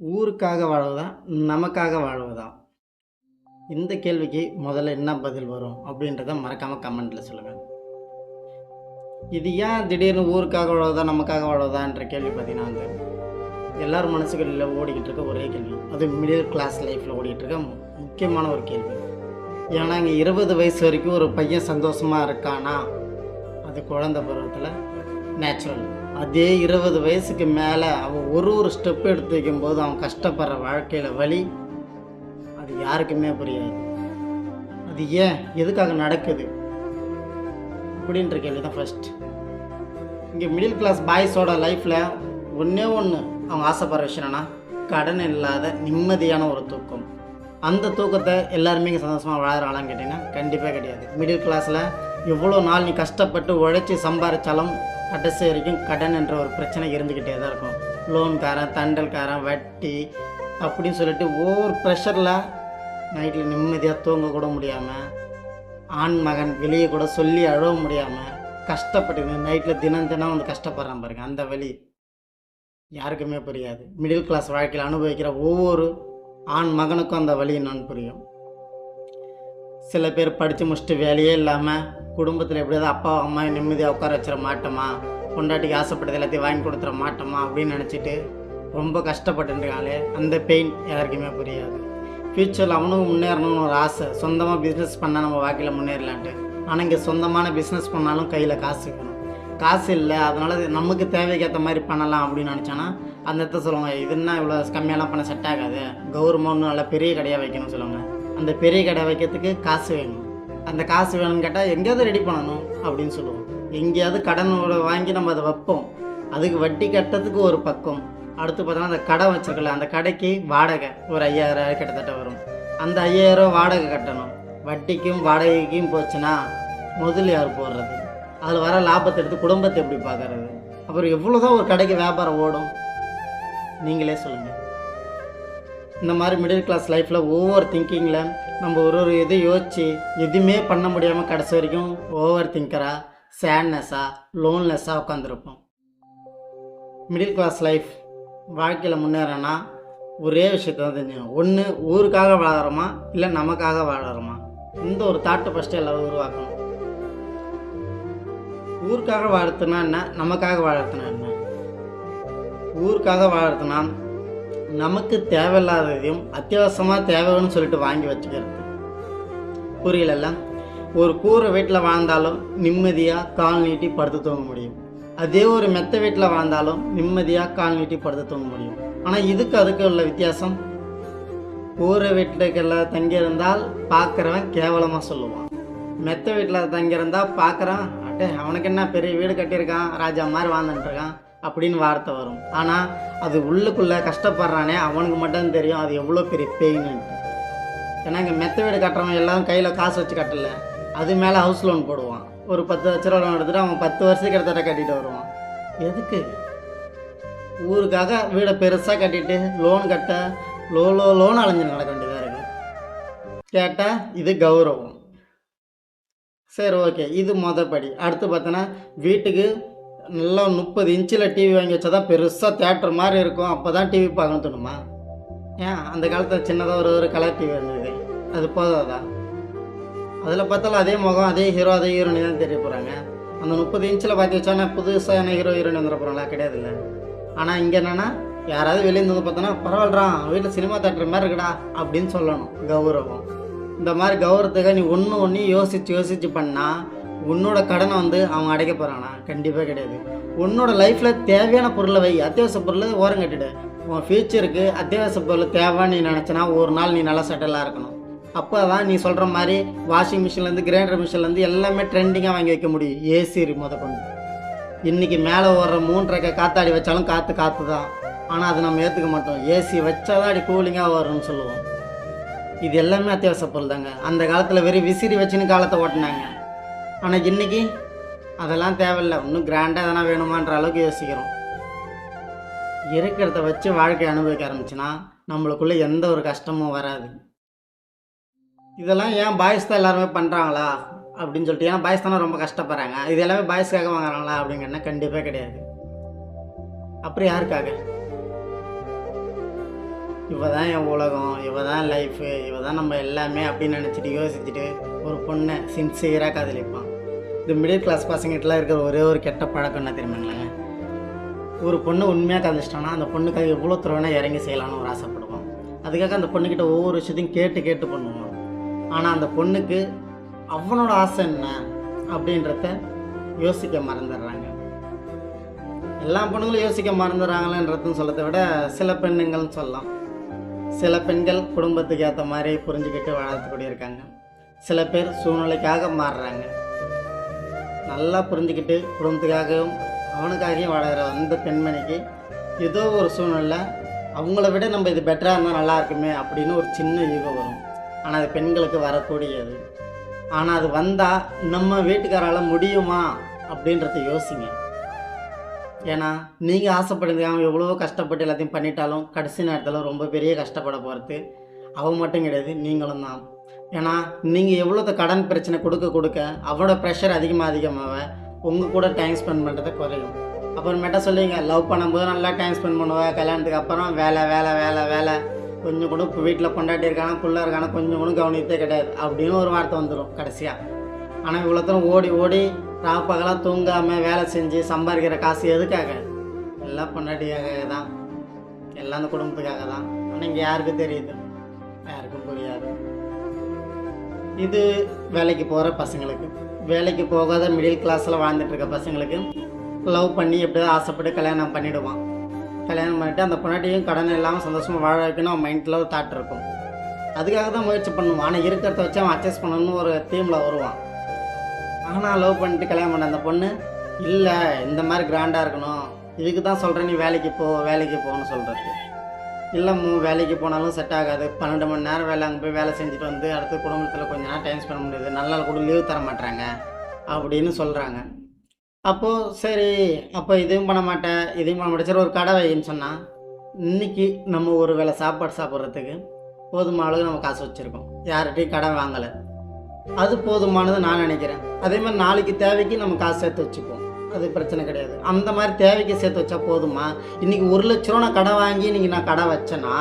ஊருக்காக வாழ்வதா? நமக்காக வாழ்வதா? இந்த கேள்விக்கு முதல்ல என்ன பதில் வரும் அப்படின்றத மறக்காமல் கமெண்ட்டில் சொல்லுங்கள். இது ஏன் திடீர்னு ஊருக்காக வாழ்வதா நமக்காக வாழ்வதான்ற கேள்வி பார்த்தீங்கன்னா எல்லோரும் மனசுகளில் ஓடிக்கிட்டு இருக்க ஒரே கேள்வி. அது மிடில் கிளாஸ் லைஃப்பில் ஓடிக்கிட்டு இருக்க முக்கியமான ஒரு கேள்வி. ஏன்னா இங்கே 20 வயசு வரைக்கும் ஒரு பையன் சந்தோஷமாக இருக்கானா, அது குழந்தை பருவத்தில் நேச்சுரல். அதே 20 வயசுக்கு மேலே அவன் ஒரு ஸ்டெப் எடுத்து வைக்கும்போது அவன் கஷ்டப்படுற வாழ்க்கையில் வலி அது யாருக்குமே புரியாது. அது ஏன், எதுக்காக நடக்குது அப்படின்ற கேள்வி தான் ஃபஸ்ட். இங்கே மிடில் கிளாஸ் பாய்ஸோட லைஃப்பில் ஒன்று அவங்க ஆசைப்படுற விஷயம் என்னன்னா, கடன் இல்லாத நிம்மதியான ஒரு தூக்கம். அந்த தூக்கத்தை எல்லாருமே இங்கே சந்தோஷமாக வாழறாங்களான்னு கேட்டிங்கன்னா கண்டிப்பாக கிடையாது. மிடில் கிளாஸில் எவ்வளோ நாள் நீ கஷ்டப்பட்டு உழைச்சி சம்பாதிச்சாலும் கடைசி வரைக்கும் கடன் என்ற ஒரு பிரச்சனை இருந்துக்கிட்டே தான் இருக்கும். லோன்காரன், தண்டல்காரன், வட்டி அப்படின்னு சொல்லிட்டு ஒவ்வொரு ப்ரெஷரில் நைட்டில் நிம்மதியாக தூங்கக்கூட முடியாமல், ஆண் மகன் வெளியே கூட சொல்லி அழவ முடியாமல் கஷ்டப்பட்டு நைட்டில் தினம் வந்து கஷ்டப்படுறான் பாருங்க. அந்த வலி யாருக்குமே புரியாது. மிடில் கிளாஸ் வாழ்க்கையில் அனுபவிக்கிற ஒவ்வொரு ஆண் மகனுக்கும் அந்த வலி என்னன்னு புரியும். சில பேர் படித்து முடிச்சுட்டு வேலையே இல்லாமல் குடும்பத்தில் எப்படியாவது அப்பா அம்மா நிம்மதியாக உட்கார வச்சிட மாட்டோமா, பொண்டாட்டிக்கு ஆசைப்பட்டது எல்லாத்தையும் வாங்கி கொடுத்துட மாட்டோமா அப்படின்னு நினச்சிட்டு ரொம்ப கஷ்டப்பட்டுருக்காங்களே, அந்த பெயின் யாருக்குமே புரியாது. ஃப்யூச்சரில் அவனும் முன்னேறணும்னு ஒரு ஆசை, சொந்தமாக பிஸ்னஸ் பண்ணால் நம்ம வாழ்க்கையில் முன்னேறலான்ட்டு. ஆனால் இங்கே சொந்தமான பிஸ்னஸ் பண்ணாலும் கையில் காசு வேணும். காசு இல்லை, அதனால் நமக்கு தேவைக்கேற்ற மாதிரி பண்ணலாம் அப்படின்னு நினச்சோன்னா அந்த இடத்த சொல்லுவாங்க, இதுன்னா இவ்வளோ கம்மியெல்லாம் பண்ண செட் ஆகாது, கவர்மெண்ட் நல்லா பெரிய கடையாக வைக்கணும்னு சொல்லுவாங்க. அந்த பெரிய கடை வைக்கிறதுக்கு காசு வேணும். அந்த காசு வேணும்னு கேட்டால் எங்கேயாவது ரெடி பண்ணணும் அப்படின்னு சொல்லுவோம். எங்கேயாவது கடனோட வாங்கி நம்ம அதை வைப்போம். அதுக்கு வட்டி கட்டுறதுக்கு ஒரு பக்கம். அடுத்து பார்த்தோன்னா அந்த கடை வச்சுருக்கல, அந்த கடைக்கு வாடகை ஒரு 5000 கிட்டத்தட்ட வரும். அந்த 5000 வாடகை கட்டணும். வட்டிக்கும் வாடகைக்கும் போச்சுன்னா முதல் யார் போடுறது? அதில் வர லாபத்தை எடுத்து குடும்பத்தை எப்படி பார்க்கறது? அப்புறம் எவ்வளோ தான் ஒரு கடைக்கு வியாபாரம் ஓடும்? நீங்களே சொல்லுங்கள். இந்த மாதிரி மிடில் கிளாஸ் லைஃப்பில் ஓவர் திங்கிங்கில் நம்ம ஒரு இதை யோசித்து எதுவுமே பண்ண முடியாமல் கடைசி வரைக்கும் ஓவர் திங்கராக, சேட்னஸாக, லோன்லெஸ்ஸாக உட்காந்துருப்போம். மிடில் கிளாஸ் லைஃப் வாழ்க்கையில் முன்னேறனா ஒரே விஷயத்தை தான் தெரிஞ்சுக்கணும். ஒன்று ஊருக்காக வாழறோமா இல்லை நமக்காக வாழறோமா, இந்த ஒரு தாட்டை ஃபஸ்ட்டு எல்லோரும் உருவாக்கணும். ஊருக்காக வாழறதுனா என்ன, நமக்காக வாழறதுனா என்ன? ஊருக்காக வாழறதுனா நமக்கு தேவையில்லாததையும் அத்தியாவசியமாக தேவைன்னு சொல்லிட்டு வாங்கி வச்சுக்கிறது. புரியல? ஒரு கூரை வீட்டில் வாழ்ந்தாலும் நிம்மதியாக கால் நீட்டி படுத்து தூங்க முடியும். அதே ஒரு மெத்த வீட்டில் வாழ்ந்தாலும் நிம்மதியாக கால் நீட்டி படுத்து தூங்க முடியும். ஆனால் அதுக்கு உள்ள வித்தியாசம், கூரை வீட்டுக்கெல்லாம் தங்கியிருந்தால் பார்க்குறவன் கேவலமாக சொல்லுவான். மெத்த வீட்டில் தங்கியிருந்தால் பார்க்குறான், அட்டே அவனுக்கு என்ன பெரிய வீடு கட்டியிருக்கான், ராஜா மாதிரி வாழ்ந்துட்டுருக்கான் அப்படின்னு வார்த்தை வரும். ஆனால் அது உள்ளுக்குள்ளே கஷ்டப்படுறானே அவனுக்கு மட்டும் தெரியும் அது எவ்வளோ பெரிய பெயின்னுட்டு. ஏன்னா இங்கே மெத்த வீடு கட்டுறவன் எல்லாம் கையில் காசு வச்சு கட்டல, அது மேலே ஹவுஸ் லோன் போடுவான். ஒரு 10 லட்ச ரூபா லோன் எடுத்துகிட்டு அவன் 10 வருஷத்துக்கு கிட்டத்தட்ட கட்டிட்டு வருவான். எதுக்கு? ஊருக்காக வீடை பெருசாக கட்டிட்டு லோன் கட்ட லோன் அலைஞ்சு நடக்க வேண்டியதாக இருக்குது. கேட்டால் இது கௌரவம். சரி, ஓகே, இது மொதப்படி. அடுத்து பார்த்தோன்னா வீட்டுக்கு நல்லா 30 இன்ச்சில் டிவி வாங்கி வச்சா தான் பெருசாக தேட்டர் மாதிரி இருக்கும், அப்போ தான் டிவி பார்க்கணும் தோணுமா? ஏன் அந்த காலத்தில் சின்னதாக ஒரு கலர் டிவி இருந்தது, அது போதாதா? அதில் பார்த்தாலும் அதே முகம், அதே ஹீரோ, அதே ஹீரோனி தான் தெரிய போகிறாங்க. அந்த 30 இன்ச்சில் பார்த்து வச்சானா புதுசாக என்ன ஹீரோயின் வந்துட போகிறாங்களா? கிடையாது இல்லை. ஆனால் இங்கே என்னென்னா யாராவது வெளியேருந்து வந்து பார்த்தோன்னா பரவாயில்றான் வீட்டில் சினிமா தேட்டர் மாதிரி இருக்குடா அப்படின்னு சொல்லணும். கௌரவம். இந்த மாதிரி கௌரவத்துக்காக நீ ஒன்று யோசித்து பண்ணால் உன்னோட கடனை அவங்க அடைக்க போகிறானா? கண்டிப்பாக கிடையாது. உன்னோட லைஃப்பில் தேவையான பொருளை வை, அத்தியாவசிய பொருளை ஓரம் கட்டிடு. உன் ஃப்யூச்சருக்கு அத்தியாவசிய பொருள் தேவைன்னு நீ நினச்சினா ஒரு நாள் நீ நல்லா செட்டிலாக இருக்கணும். அப்போ தான் நீ சொல்கிற மாதிரி வாஷிங் மிஷின்லேருந்து கிரைண்டர் மிஷின்லேருந்து எல்லாமே ட்ரெண்டிங்காக வாங்கி வைக்க முடியும். ஏசி கொண்டு இன்றைக்கி மேலே ஓடுற 3 ரெக்கை காற்றாடி வச்சாலும் காற்று தான். ஆனால் அதை நம்ம ஏற்றுக்க மாட்டோம். ஏசி வச்சா தான் அடி கூலிங்காக வரும்னு சொல்லுவோம். இது எல்லாமே அத்தியாவசிய பொருள் தாங்க. அந்த காலத்தில் வெறும் விசிறி வச்சுன்னு காலத்தை ஓட்டினாங்க. ஆனால் இன்றைக்கி அதெல்லாம் தேவையில்லை, இன்னும் கிராண்டாக எதனா வேணுமான்ற அளவுக்கு யோசிக்கிறோம். இருக்கிறத வச்சு வாழ்க்கை அனுபவிக்க ஆரம்பிச்சுன்னா நம்மளுக்குள்ளே எந்த ஒரு கஷ்டமும் வராது. இதெல்லாம் ஏன் பாய்ஸ் தான் எல்லாருமே பண்ணுறாங்களா அப்படின்னு சொல்லிட்டு, ஏன்னா பாய்ஸ் தானே ரொம்ப கஷ்டப்படுறாங்க, இது எல்லாமே பாய்ஸ்க்காக வாங்குறாங்களா அப்படிங்கன்னா கண்டிப்பாக கிடையாது. அப்புறம் யாருக்காக? இவ தான் என் உலகம், இவ தான் லைஃபு, இவ தான் நம்ம எல்லாமே அப்படின்னு நினச்சிட்டு யோசிச்சுட்டு ஒரு பொண்ணை சின்சியராக காதலிப்பான். இந்த மிடில் கிளாஸ் பசங்கிட்டலாம் இருக்கிற ஒரே ஒரு கெட்ட பழக்கம் என்ன தெரியுமாங்களாங்க, ஒரு பொண்ணு உண்மையாக காதலிச்சிட்டான்னா அந்த பொண்ணுக்காக எவ்வளோ தூரம் இறங்கி செய்யலான்னு ஒரு ஆசைப்படுவான். அதுக்காக அந்த பொண்ணுக்கிட்ட ஒவ்வொரு விஷயத்தையும் கேட்டு பண்ணுவான். ஆனால் அந்த பொண்ணுக்கு அவனோட ஆசை என்ன அப்படின்றத யோசிக்க மறந்துடுறாங்க. எல்லா பொண்ணுங்களும் யோசிக்க மறந்துடுறாங்களேன்றதுன்னு சொல்லதை விட சில பெண்ணுங்கள்னு சொல்லலாம். சில பெண்கள் குடும்பத்துக்கு ஏற்ற மாதிரி புரிஞ்சுக்கிட்டு வாழக்கூடிய இருக்காங்க. சில பேர் சூழ்நிலைக்காக மாறுறாங்க. நல்லா புரிஞ்சுக்கிட்டு குடும்பத்துக்காகவும் அவனுக்காகவும் வாழகிற அந்த பெண்மணிக்கு ஏதோ ஒரு சூழ்நிலை அவங்கள விட நம்ம இது பெட்டராக இருந்தால் நல்லா இருக்குமே அப்படின்னு ஒரு சின்ன ஈகோ வரும். ஆனால் அது பெண்களுக்கு வரக்கூடியது. ஆனால் அது வந்தால் நம்ம வீட்டுக்காரால் முடியுமா அப்படின்றத யோசிங்க. ஏன்னா நீங்கள் ஆசைப்படுறதுக்காக எவ்வளவோ கஷ்டப்பட்டு எல்லாத்தையும் பண்ணிட்டாலும் கடைசி நேரத்தில் ரொம்ப பெரிய கஷ்டப்பட போகிறது அவன் மட்டும் கிடையாது, நீங்களும் தான். ஏன்னா நீங்கள் எவ்வளோத்த கடன் பிரச்சனை கொடுக்க அவனோட ப்ரெஷர் அதிகமாக உங்கள் கூட டைம் ஸ்பெண்ட் பண்ணுறதை குறையும். அப்புறமேட்டா சொல்லுவீங்க, லவ் பண்ணும்போது நல்லா டைம் ஸ்பெண்ட் பண்ணுவேன், கல்யாணத்துக்கு அப்புறம் வேலை கொஞ்சம் கூட இப்போ வீட்டில் கொண்டாட்டி இருக்கானா புள்ள இருக்கானா கொஞ்சம் கூட கவனித்தே கிடையாது அப்படின்னு ஒரு வார்த்தை வந்துடும் கடைசியாக. ஆனால் இவ்வளோ தூரம் ஓடி ராப்பகலாக தூங்காமல் வேலை செஞ்சு சம்பாதிக்கிற காசு எதுக்காக? எல்லாம் பொண்டாட்டியாக தான், எல்லாம் அந்த குடும்பத்துக்காக தான். ஆனால் இங்கே யாருக்கும் தெரியுது, யாருக்கும் புரியாது. இது வேலைக்கு போகிற பசங்களுக்கு, வேலைக்கு போகாத மிடில் கிளாஸில் வாழ்ந்துட்டு இருக்க பசங்களுக்கு லவ் பண்ணி எப்படியாவது ஆசைப்பட்டு கல்யாணம் பண்ணிவிடுவான். கல்யாணம் பண்ணிவிட்டு அந்த பொண்டாட்டியும் கடன் இல்லாமல் சந்தோஷமாக வாழ வைக்கணும் அவன் மைண்டில் ஒரு தாட் இருக்கும். அதுக்காக தான் முயற்சி பண்ணுவான். ஆனால் இருக்கிறத வச்சு அவன் அட்ஜஸ்ட் பண்ணணும்னு ஒரு தீமில் வருவான். ஆனால் லவ் பண்ணிட்டு கல்யாணம் பண்ண அந்த பொண்ணு இல்லை இந்த மாதிரி கிராண்டாக இருக்கணும், இதுக்கு தான் சொல்கிறேன் நீ வேலைக்கு போன்னு சொல்கிறது. இல்லை வேலைக்கு போனாலும் செட் ஆகாது, 12 மணி நேரம் வேலை அங்கே போய் வேலை செஞ்சுட்டு வந்து அடுத்து குடும்பத்தில் கொஞ்ச நேரம் டைம் ஸ்பெண்ட் முடியுது, நல்ல நாள் கூட லீவ் தர மாட்டாங்க அப்படின்னு சொல்கிறாங்க. அப்போது சரி, அப்போ இதையும் பண்ண மாட்டேன் இதையும் பண்ண மாட்டேன், சரி ஒரு கடை வைன்னு சொன்னால் இன்றைக்கி நம்ம ஒரு வேளை சாப்பாடு சாப்பிட்றதுக்கு போதுமான அளவுக்கு நம்ம காசு வச்சுருக்கோம், யார்கிட்டையும் கடை வாங்கலை, அது போதுமானது நான் நினைக்கிறேன். அதே மாதிரி நாளைக்கு தேவைக்கு நம்ம காசு சேர்த்து வச்சுப்போம், அது பிரச்சனை கிடையாது. அந்த மாதிரி தேவைக்கு சேர்த்து வச்சா போதுமா? இன்றைக்கி 1 லட்ச ரூபா நான் கடை வாங்கி இன்றைக்கி நான் கடை வச்சேன்னா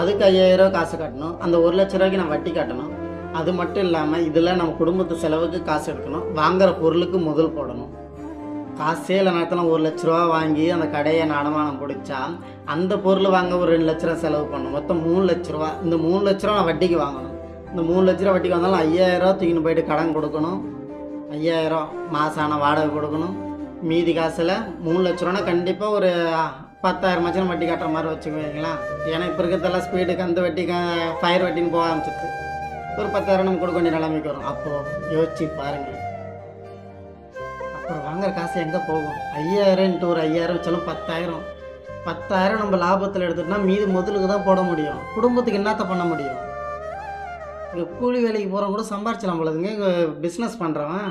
அதுக்கு 5000 ரூபா காசு கட்டணும், அந்த 1 லட்ச ரூபாய்க்கு நான் வட்டி கட்டணும். அது மட்டும் இல்லாமல் இதில் நம்ம குடும்பத்து செலவுக்கு காசு எடுக்கணும், வாங்குகிற பொருளுக்கு முதல் போடணும். காசே இல்லை நேரத்தில் 1 லட்ச ரூபா வாங்கி அந்த கடையை அடமானம் பிடிச்சா அந்த பொருள் வாங்க ஒரு 2 லட்ச ரூபா செலவு பண்ணணும், மொத்தம் 3 லட்ச ரூபா. இந்த 3 லட்ச ரூபா நான் வட்டிக்கு வாங்கணும். இந்த 3 லட்ச ரூபா வட்டிக்கு வந்தாலும் 5000 ரூபா தூக்கின்னு போயிட்டு கடன் கொடுக்கணும், 5000 மாதம் வாடகை கொடுக்கணும். மீதி காசில் 3 லட்ச ரூபானா கண்டிப்பாக ஒரு 10,000 மச்சம் வட்டி கட்டுற மாதிரி வச்சுக்குவீங்களா? ஏன்னா இப்போ இருக்கிறதெல்லாம் ஸ்பீடுக்கு அந்த வட்டி ஃபயர் வட்டின்னு போக ஆரம்பிச்சிட்டு ஒரு 10,000 நம்ம கொடுக்க வேண்டிய நிலைமைக்கு வரும். அப்போது யோசிச்சு பாருங்கள், அப்புறம் வாங்குற காசு எங்கே போகும்? 5000 இன்ட்டு ஒரு 5000 வச்சாலும் 10,000 நம்ம லாபத்தில் எடுத்துட்டோம்னா மீதி முதலுக்கு தான் போட முடியும். குடும்பத்துக்கு என்னத்த பண்ண முடியும்? இங்கே கூலி வேலைக்கு போகிறவங்க கூட சம்பாரிச்சலாம் போலதுங்க. இங்கே பிஸ்னஸ் பண்ணுறவன்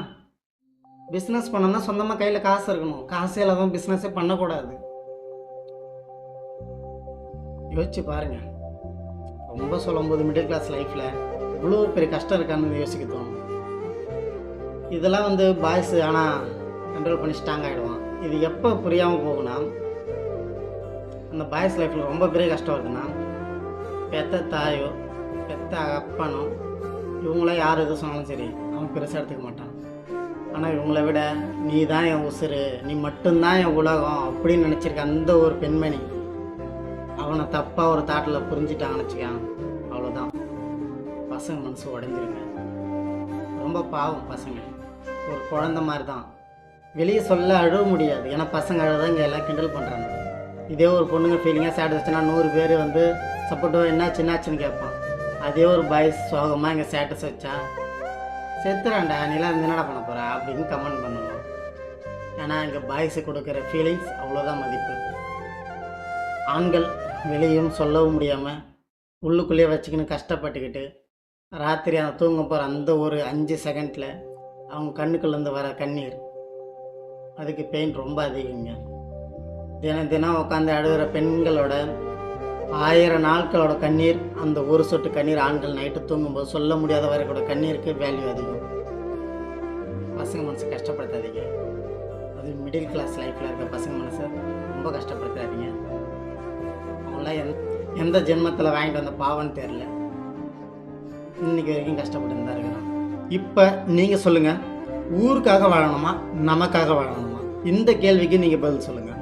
பிஸ்னஸ் பண்ணோம்னா சொந்தமாக கையில் காசு இருக்கணும், காசே இல்லாதவன் பிஸ்னஸே பண்ணக்கூடாது. யோசிச்சு பாருங்க. ரொம்ப சொல்லும்போது மிடில் கிளாஸ் லைஃப்பில் இவ்வளோ பெரிய கஷ்டம் இருக்கான்னு யோசிக்க தோணும். இதெல்லாம் பாய்ஸு ஆனால் கண்ட்ரோல் பண்ணி ஸ்ட்ராங் ஆகிடுவான். இது எப்போ புரியாமல் போகுனா, அந்த பாய்ஸ் லைஃப்பில் ரொம்ப பெரிய கஷ்டம் இருக்குன்னா பெத்த தாயோ பெத்த அப்பனோ இவங்கள யார் எது சொன்னாலும் சரி அவன் பெருசாக எடுத்துக்க மாட்டான். ஆனால் இவங்கள விட நீ தான் என் உசுறு, நீ மட்டும்தான் என் உலகம் அப்படின்னு நினச்சிருக்க அந்த ஒரு பெண்மணி அவனை தப்பாக ஒரு தாட்டில் புரிஞ்சிட்டாங்கன்னு வச்சுக்கான், அவ்வளோதான். பசங்க மனசு உடஞ்சிருங்க. ரொம்ப பாவம் பசங்க, ஒரு குழந்த மாதிரி தான். வெளியே சொல்ல அழுவ முடியாது, ஏன்னா பசங்க அழுதான் இங்கே எல்லாம் கிண்டல் பண்ணுறாங்க. இதே ஒரு பொண்ணுங்க ஃபீலிங்காக ஸ்டேட்டஸ் வச்சுன்னா 100 பேர் சப்போர்ட்டோ என்னாச்சுன்னு கேட்பான். அதே ஒரு பாய்ஸ் சோகமாக இங்கே ஸ்டேட்டஸ் வச்சா செத்துறான்டா நீலாம் என்னடா பண்ண போகிறா அப்படின்னு கமெண்ட் பண்ணுவோம். ஏன்னா இங்கே பாய்ஸு கொடுக்குற ஃபீலிங்ஸ் அவ்வளோதான் மதிப்பு. ஆண்கள் வெளியும் சொல்லவும் முடியாமல் உள்ளுக்குள்ளேயே வச்சுக்கின்னு கஷ்டப்பட்டுக்கிட்டு ராத்திரி அந்த தூங்க போகிற அந்த ஒரு 5 செகண்டில் அவங்க கண்ணுக்குள்ளேருந்து வர கண்ணீர், அதுக்கு பெயின் ரொம்ப அதிகங்க. தினம் உட்காந்து அழுகிற பெண்களோட 1000 நாட்களோட கண்ணீர், அந்த ஒரு சொட்டு கண்ணீர் ஆண்கள் நைட்டு தூங்கும்போது சொல்ல முடியாத வரைக்கூட கண்ணீருக்கு வேல்யூ அதிகம். பசங்க மனசு கஷ்டப்படுத்தாதீங்க. அது மிடில் கிளாஸ் லைஃப்பில் இருக்க பசங்க மனசை ரொம்ப கஷ்டப்படுத்தாதீங்க. அவங்களாம் எந்த ஜென்மத்தில் வாங்கிட்டு வந்த பாவம்னு தெரில, இன்னைக்கு வரைக்கும் கஷ்டப்பட்டு தான் இருக்கிறோம். இப்போ நீங்கள் சொல்லுங்கள், ஊருக்காக வாழணுமா நமக்காக வாழணுமா? இந்த கேள்விக்கு நீங்கள் பதில் சொல்லுங்கள்.